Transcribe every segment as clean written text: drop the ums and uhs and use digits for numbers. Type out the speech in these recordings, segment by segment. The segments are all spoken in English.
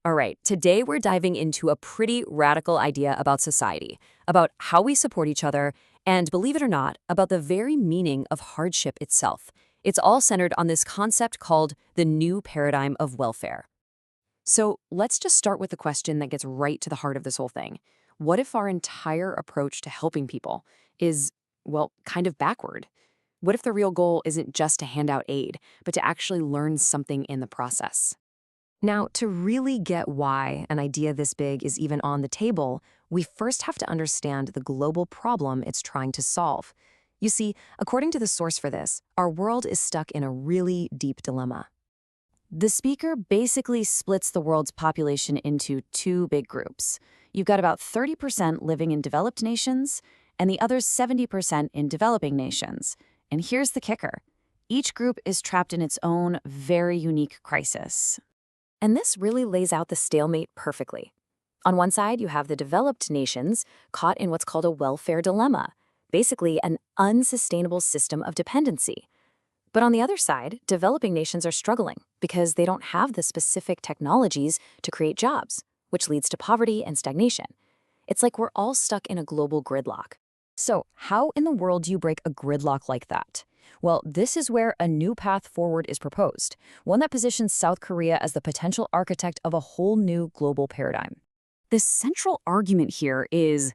All right, today we're diving into a pretty radical idea about society, about how we support each other, and believe it or not, about the very meaning of hardship itself. It's all centered on this concept called the new paradigm of welfare. So let's just start with the question that gets right to the heart of this whole thing. What if our entire approach to helping people is, well, kind of backward? What if the real goal isn't just to hand out aid, but to actually learn something in the process? Now, to really get why an idea this big is even on the table, we first have to understand the global problem it's trying to solve. You see, according to the source for this, our world is stuck in a really deep dilemma. The speaker basically splits the world's population into two big groups. You've got about 30% living in developed nations, and the other 70% in developing nations. And here's the kicker. Each group is trapped in its own very unique crisis. And this really lays out the stalemate perfectly. On one side, you have the developed nations caught in what's called a welfare dilemma, basically an unsustainable system of dependency. But on the other side, developing nations are struggling because they don't have the specific technologies to create jobs, which leads to poverty and stagnation. It's like we're all stuck in a global gridlock. So how in the world do you break a gridlock like that? Well, this is where a new path forward is proposed, one that positions South Korea as the potential architect of a whole new global paradigm. The central argument here is,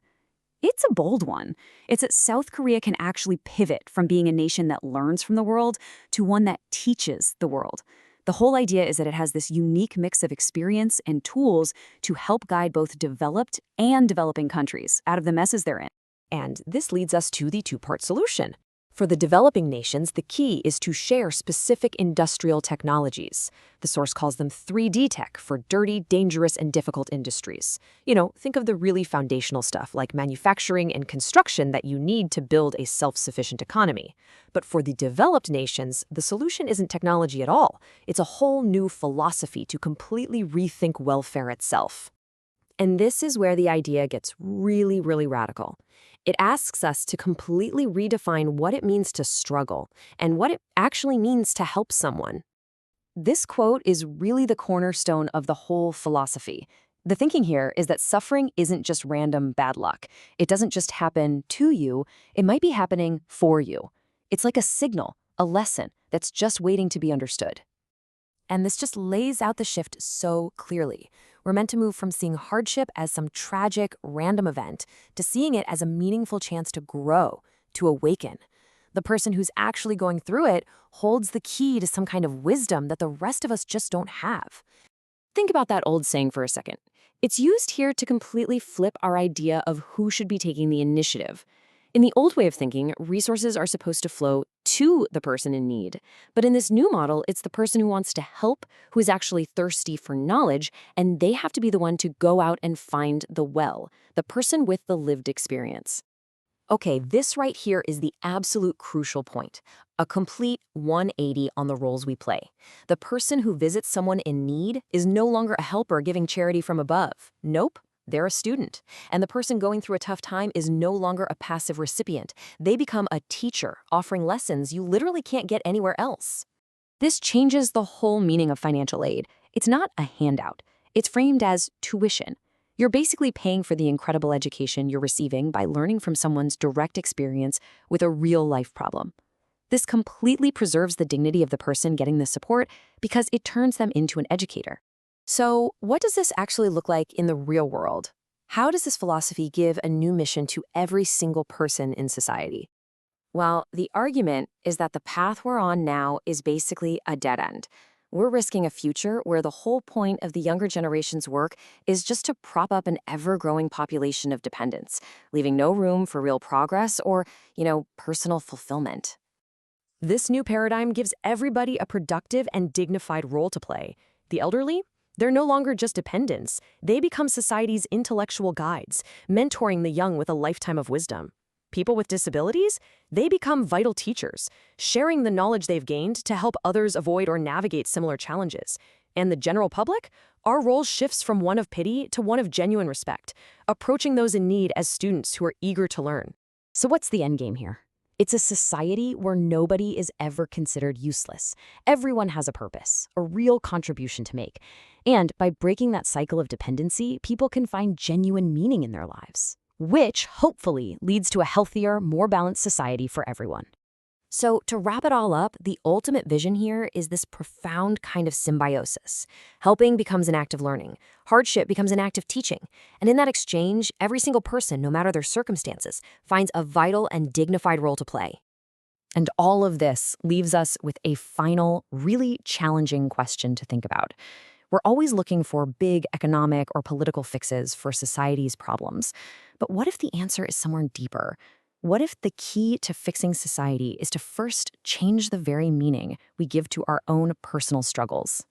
it's a bold one. It's that South Korea can actually pivot from being a nation that learns from the world to one that teaches the world. The whole idea is that it has this unique mix of experience and tools to help guide both developed and developing countries out of the messes they're in. And this leads us to the two-part solution. For the developing nations, the key is to share specific industrial technologies. The source calls them 3D tech for dirty, dangerous, and difficult industries. Think of the really foundational stuff like manufacturing and construction that you need to build a self-sufficient economy. But for the developed nations, the solution isn't technology at all. It's a whole new philosophy to completely rethink welfare itself. And this is where the idea gets really, really radical. It asks us to completely redefine what it means to struggle and what it actually means to help someone. This quote is really the cornerstone of the whole philosophy. The thinking here is that suffering isn't just random bad luck. It doesn't just happen to you, it might be happening for you. It's like a signal, a lesson that's just waiting to be understood. And this just lays out the shift so clearly. We're meant to move from seeing hardship as some tragic, random event to seeing it as a meaningful chance to grow, to awaken. The person who's actually going through it holds the key to some kind of wisdom that the rest of us just don't have. Think about that old saying for a second. It's used here to completely flip our idea of who should be taking the initiative. In the old way of thinking, resources are supposed to flow to the person in need. But in this new model, it's the person who wants to help, who is actually thirsty for knowledge, and they have to be the one to go out and find the well, the person with the lived experience. Okay, this right here is the absolute crucial point. A complete 180 on the roles we play. The person who visits someone in need is no longer a helper giving charity from above. Nope. They're a student. And the person going through a tough time is no longer a passive recipient. They become a teacher, offering lessons you literally can't get anywhere else. This changes the whole meaning of financial aid. It's not a handout. It's framed as tuition. You're basically paying for the incredible education you're receiving by learning from someone's direct experience with a real-life problem. This completely preserves the dignity of the person getting the support because it turns them into an educator. So, what does this actually look like in the real world? How does this philosophy give a new mission to every single person in society? Well, the argument is that the path we're on now is basically a dead end. We're risking a future where the whole point of the younger generation's work is just to prop up an ever-growing population of dependents, leaving no room for real progress or, personal fulfillment. This new paradigm gives everybody a productive and dignified role to play. The elderly? They're no longer just dependents. They become society's intellectual guides, mentoring the young with a lifetime of wisdom. People with disabilities? They become vital teachers, sharing the knowledge they've gained to help others avoid or navigate similar challenges. And the general public? Our role shifts from one of pity to one of genuine respect, approaching those in need as students who are eager to learn. So what's the end game here? It's a society where nobody is ever considered useless. Everyone has a purpose, a real contribution to make. And by breaking that cycle of dependency, people can find genuine meaning in their lives, which hopefully leads to a healthier, more balanced society for everyone. So, to wrap it all up, the ultimate vision here is this profound kind of symbiosis. Helping becomes an act of learning, hardship becomes an act of teaching. And in that exchange, every single person, no matter their circumstances, finds a vital and dignified role to play. And all of this leaves us with a final, really challenging question to think about. We're always looking for big economic or political fixes for society's problems. But what if the answer is somewhere deeper? What if the key to fixing society is to first change the very meaning we give to our own personal struggles?